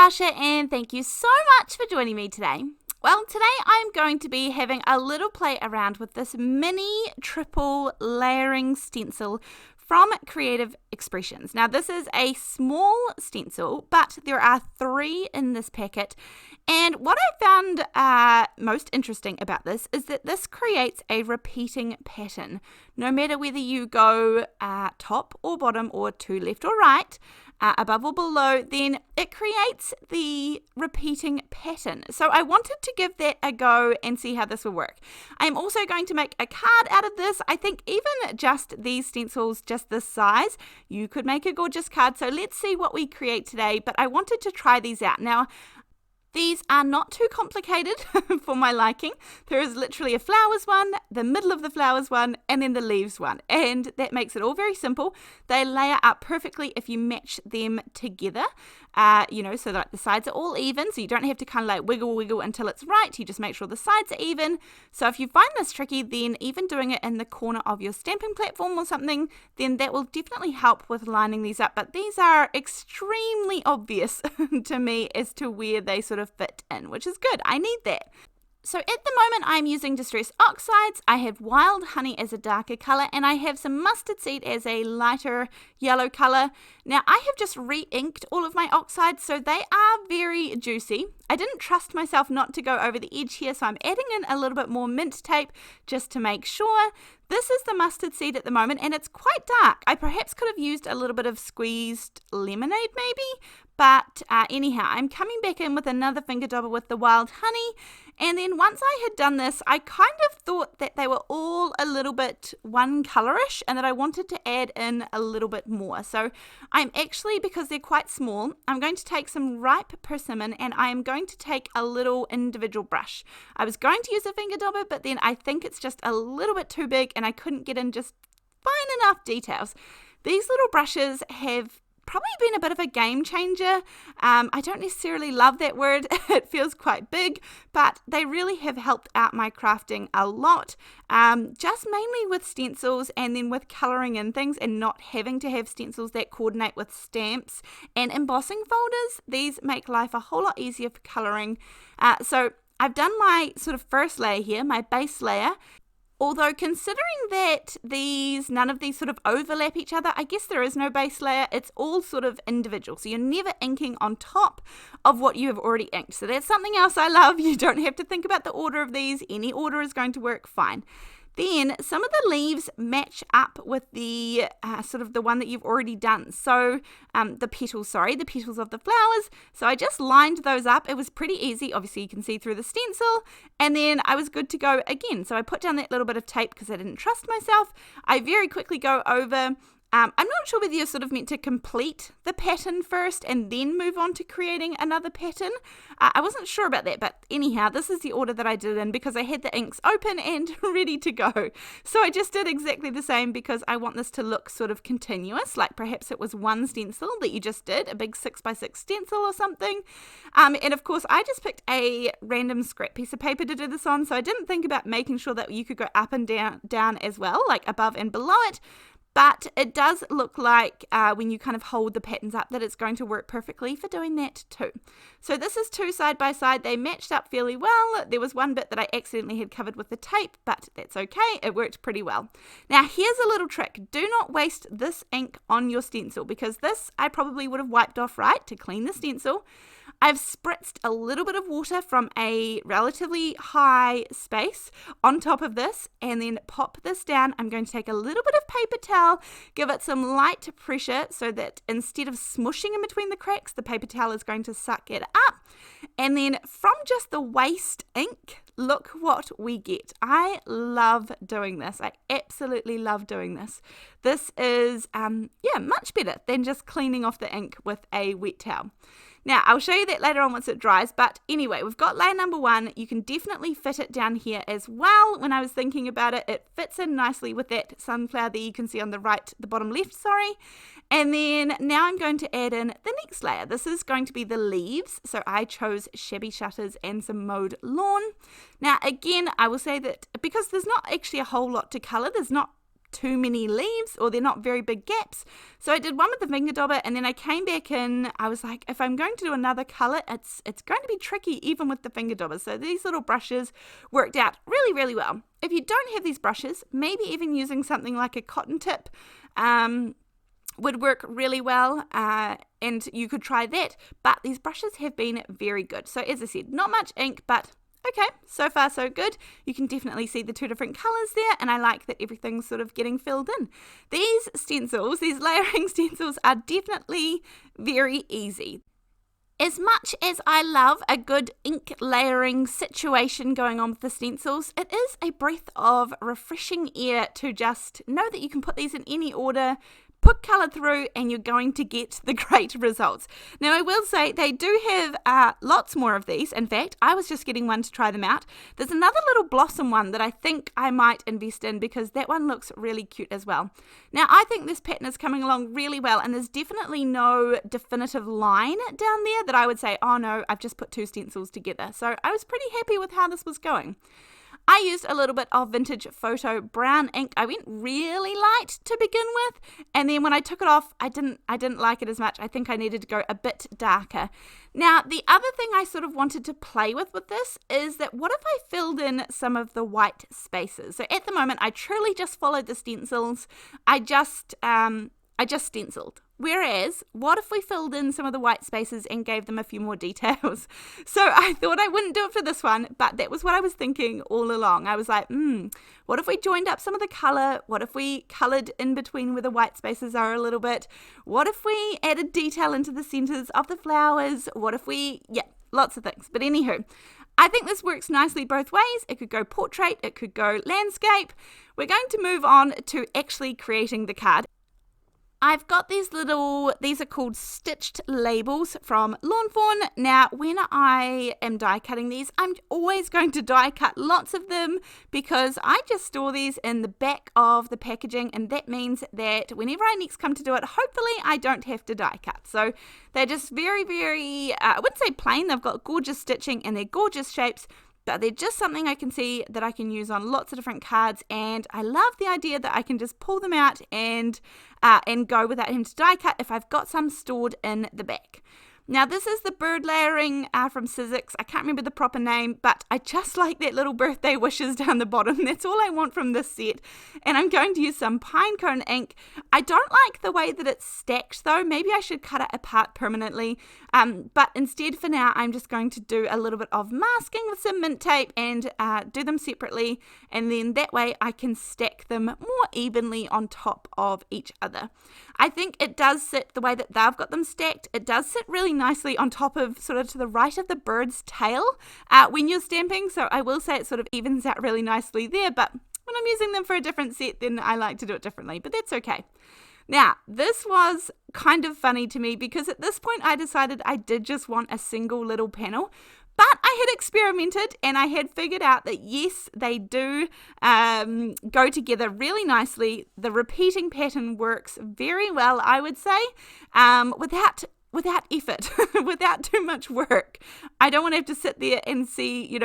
Natasha and thank you so much for joining me today. Well, today I'm going to be having a little play around with this mini triple layering stencil from Creative Expressions. Now this is a small stencil, but there are 3 in this packet. And what I found most interesting about this is that this creates a repeating pattern. No matter whether you go top or bottom or to left or right, above or below, then it creates the repeating pattern. So I wanted to give that a go and see how this will work. I'm also going to make a card out of this. I think even just these stencils, just this size, you could make a gorgeous card. So let's see what we create today, but I wanted to try these out. Now, these are not too complicated for my liking. There is literally a flowers one, the middle of the flowers one, and then the leaves one. And that makes it all very simple. They layer up perfectly if you match them together, so that the sides are all even. So you don't have to kind of like wiggle until it's right. You just make sure the sides are even. So if you find this tricky, then even doing it in the corner of your stamping platform or something, then that will definitely help with lining these up. But these are extremely obvious to me as to where they sort of fit in, which is good. I need that. So at the moment I'm using Distress Oxides, I have Wild Honey as a darker colour, and I have some Mustard Seed as a lighter yellow colour. Now I have just re-inked all of my oxides, so they are very juicy. I didn't trust myself not to go over the edge here, so I'm adding in a little bit more mint tape just to make sure. This is the Mustard Seed at the moment, and it's quite dark. I perhaps could have used a little bit of squeezed lemonade maybe, but anyhow, I'm coming back in with another finger dauber with the Wild Honey. And then once I had done this, I kind of thought that they were all a little bit one colorish and that I wanted to add in a little bit more. So I'm actually, because they're quite small, I'm going to take some ripe persimmon and I am going to take a little individual brush. I was going to use a finger dauber, but then I think it's just a little bit too big and I couldn't get in just fine enough details. These little brushes have probably been a bit of a game changer. I don't necessarily love that word. It feels quite big, but they really have helped out my crafting a lot, just mainly with stencils and then with colouring in things and not having to have stencils that coordinate with stamps and embossing folders. These make life a whole lot easier for colouring. So I've done my sort of first layer here, my base layer. Although considering that none of these sort of overlap each other, I guess there is no base layer. It's all sort of individual. So you're never inking on top of what you have already inked. So that's something else I love. You don't have to think about the order of these. Any order is going to work fine. Then some of the leaves match up with the sort of the one that you've already done. So the petals of the flowers. So I just lined those up. It was pretty easy. Obviously you can see through the stencil. And then I was good to go again. So I put down that little bit of tape because I didn't trust myself. I very quickly go over. I'm not sure whether you're sort of meant to complete the pattern first and then move on to creating another pattern. I wasn't sure about that, but anyhow, this is the order that I did it in because I had the inks open and ready to go. So I just did exactly the same because I want this to look sort of continuous, like perhaps it was one stencil that you just did, a big 6x6 stencil or something. And of course, I just picked a random scrap piece of paper to do this on, so I didn't think about making sure that you could go up and down as well, like above and below it. But it does look like when you kind of hold the patterns up that it's going to work perfectly for doing that too. So this is 2 side by side. They matched up fairly well. There was one bit that I accidentally had covered with the tape, but that's okay. It worked pretty well. Now here's a little trick. Do not waste this ink on your stencil because this I probably would have wiped off right to clean the stencil. I've spritzed a little bit of water from a relatively high space on top of this and then pop this down. I'm going to take a little bit of paper towel, give it some light pressure so that instead of smushing in between the cracks, the paper towel is going to suck it up. And then from just the waste ink, look what we get. I love doing this. I absolutely love doing this. This is, much better than just cleaning off the ink with a wet towel. Now, I'll show you that later on once it dries, but anyway, we've got layer number 1. You can definitely fit it down here as well. When I was thinking about it, it fits in nicely with that sunflower that you can see on the right, the bottom left, sorry. And then now I'm going to add in the next layer. This is going to be the leaves. So I chose Shabby Shutters and some Mowed Lawn. Now, again, I will say that because there's not actually a whole lot to colour, there's not too many leaves or they're not very big gaps. So I did one with the finger dauber, and then I came back in. I was like, if I'm going to do another colour, it's going to be tricky even with the finger dauber. So these little brushes worked out really, really well. If you don't have these brushes, maybe even using something like a cotton tip would work really well, and you could try that. But these brushes have been very good. So as I said, not much ink, but okay, so far so good. You can definitely see the two different colours there, and I like that everything's sort of getting filled in. These stencils, these layering stencils, are definitely very easy. As much as I love a good ink layering situation going on with the stencils, it is a breath of refreshing air to just know that you can put these in any order, put colour through, and you're going to get the great results. Now, I will say they do have lots more of these. In fact, I was just getting one to try them out. There's another little blossom one that I think I might invest in because that one looks really cute as well. Now, I think this pattern is coming along really well, and there's definitely no definitive line down there that I would say, oh no, I've just put two stencils together. So I was pretty happy with how this was going. I used a little bit of vintage photo brown ink. I went really light to begin with, and then when I took it off, I didn't like it as much. I think I needed to go a bit darker. Now, the other thing I sort of wanted to play with this is that what if I filled in some of the white spaces? So at the moment, I truly just followed the stencils. I just stenciled. Whereas, what if we filled in some of the white spaces and gave them a few more details? So I thought I wouldn't do it for this one, but that was what I was thinking all along. I was like, what if we joined up some of the colour? What if we coloured in between where the white spaces are a little bit? What if we added detail into the centres of the flowers? What if we, lots of things. But anywho, I think this works nicely both ways. It could go portrait, it could go landscape. We're going to move on to actually creating the card. I've got these are called stitched labels from Fawn. Now, when I am die cutting these, I'm always going to die cut lots of them because I just store these in the back of the packaging, and that means that whenever I next come to do it, hopefully I don't have to die cut. So they're just very, very, I wouldn't say plain, they've got gorgeous stitching and they're gorgeous shapes, but they're just something I can see that I can use on lots of different cards, and I love the idea that I can just pull them out and go without having to die cut if I've got some stored in the back. Now, this is the bird layering from Sizzix. I can't remember the proper name, but I just like that little birthday wishes down the bottom. That's all I want from this set. And I'm going to use some Pinecone ink. I don't like the way that it's stacked, though. Maybe I should cut it apart permanently. But instead, for now, I'm just going to do a little bit of masking with some mint tape and do them separately. And then that way I can stack them more evenly on top of each other. I think it does sit the way that they've got them stacked. It does sit really nicely on top of, sort of to the right of the bird's tail when you're stamping. So I will say it sort of evens out really nicely there. But when I'm using them for a different set, then I like to do it differently. But that's okay. Now, this was kind of funny to me because at this point I decided I did just want a single little panel. But I had experimented and I had figured out that yes, they do go together really nicely. The repeating pattern works very well, I would say, without effort, without too much work. I don't want to have to sit there and see,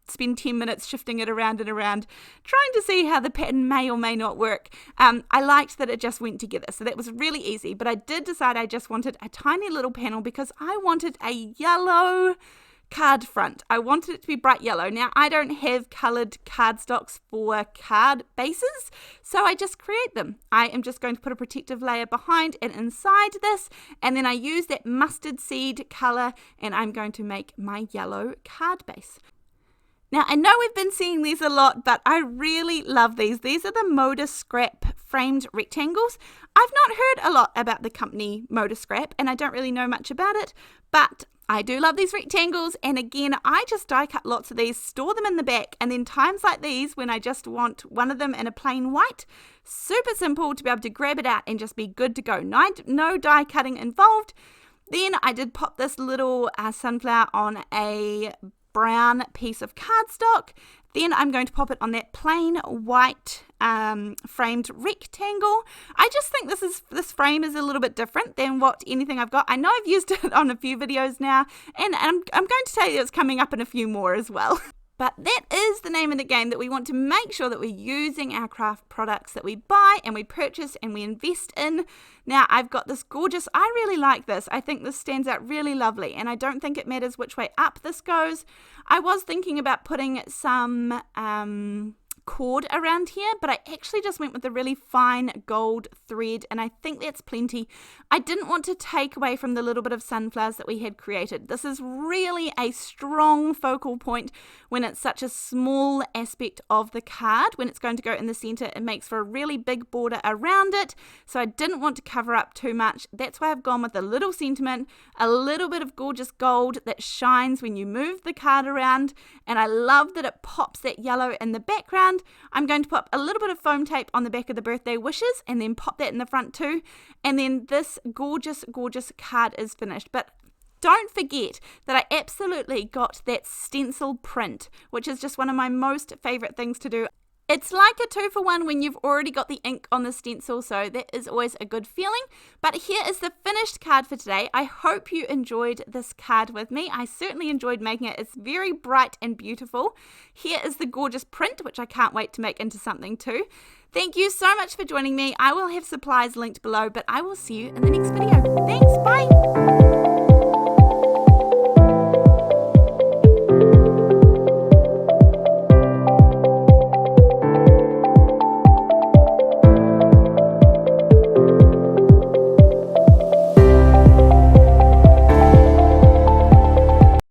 spend 10 minutes shifting it around and around, trying to see how the pattern may or may not work. I liked that it just went together, so that was really easy. But I did decide I just wanted a tiny little panel because I wanted a yellow card front. I wanted it to be bright yellow. Now, I don't have coloured cardstocks for card bases, so I just create them. I am just going to put a protective layer behind and inside this, and then I use that mustard seed colour, and I'm going to make my yellow card base. Now, I know we've been seeing these a lot, but I really love these. These are the ModaScrap framed rectangles. I've not heard a lot about the company ModaScrap, and I don't really know much about it, but I do love these rectangles, and again, I just die cut lots of these, store them in the back, and then times like these when I just want one of them in a plain white, super simple to be able to grab it out and just be good to go. No die cutting involved. Then I did pop this little sunflower on a brown piece of cardstock. Then I'm going to pop it on that plain white framed rectangle. I just think this frame is a little bit different than what anything I've got. I know I've used it on a few videos now, and I'm going to tell you it's coming up in a few more as well. But that is the name of the game, that we want to make sure that we're using our craft products that we buy and we purchase and we invest in. Now, I've got this gorgeous, I really like this. I think this stands out really lovely, and I don't think it matters which way up this goes. I was thinking about putting some cord around here, but I actually just went with a really fine gold thread, and I think that's plenty. I didn't want to take away from the little bit of sunflowers that we had created. This is really a strong focal point when it's such a small aspect of the card. When it's going to go in the center, it makes for a really big border around it, so I didn't want to cover up too much. That's why I've gone with a little sentiment, a little bit of gorgeous gold that shines when you move the card around, and I love that it pops that yellow in the background. I'm going to pop a little bit of foam tape on the back of the birthday wishes and then pop that in the front too, and then this gorgeous card is finished. But don't forget that I absolutely got that stencil print, which is just one of my most favorite things to do. It's like a 2-for-1 when you've already got the ink on the stencil, so that is always a good feeling. But here is the finished card for today. I hope you enjoyed this card with me. I certainly enjoyed making it. It's very bright and beautiful. Here is the gorgeous print, which I can't wait to make into something too. Thank you so much for joining me. I will have supplies linked below, but I will see you in the next video. Thanks, bye!